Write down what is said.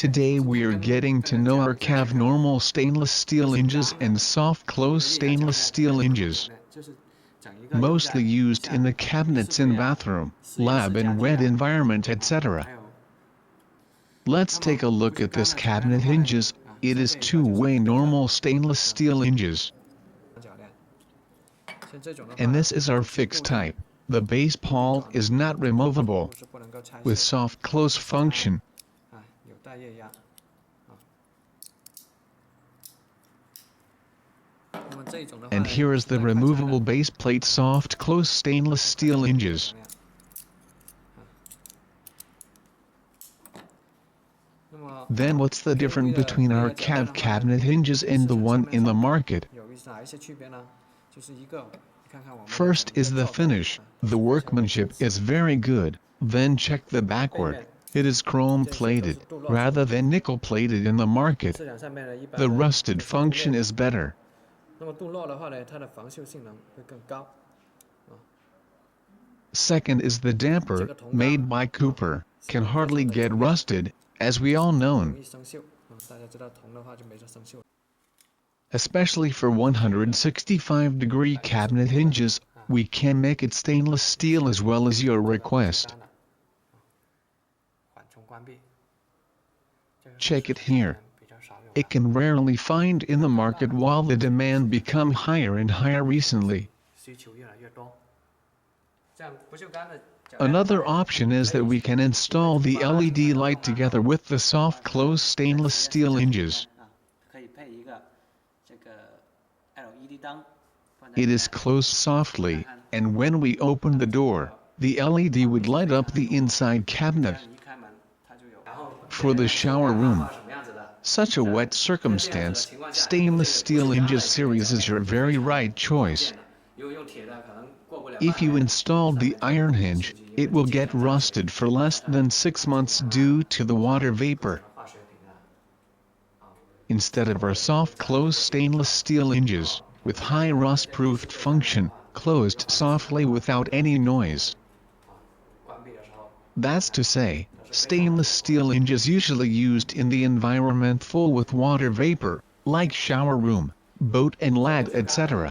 Today we are getting to know our CAV normal stainless steel hinges and soft close stainless steel hinges, mostly used in the cabinets in bathroom, lab and wet environment, etc. Let's take a look at this cabinet hinges. It is two-way normal stainless steel hinges. And this is our fixed type. The base palte is not removable, with soft close function. And here is the removable base plate soft close stainless steel hinges. Then what's the difference between our CAV cabinet hinges and the one in the market? First is the finish. The workmanship is very good. Then check the backwork. It is chrome plated, rather than nickel plated in the market. The rusted function is better. Second is the damper, made by Cooper, can hardly get rusted, as we all know. Especially for 165-degree cabinet hinges, we can make it stainless steel as well as your request. Check it here. It can rarely find in the market while the demand become higher and higher recently. Another option is that we can install the LED light together with the soft close stainless steel hinges. It is closed softly, and when we open the door, the LED would light up the inside cabinet. For the shower room, such a wet circumstance, stainless steel hinges series is your very right choice. If you installed the iron hinge, it will get rusted for less than 6 months due to the water vapor. Instead of our soft close stainless steel hinges, with high rust-proofed function, closed softly without any noise. That's to say, stainless steel hinges usually used in the environment full with water vapor, like shower room, boat and lab, etc.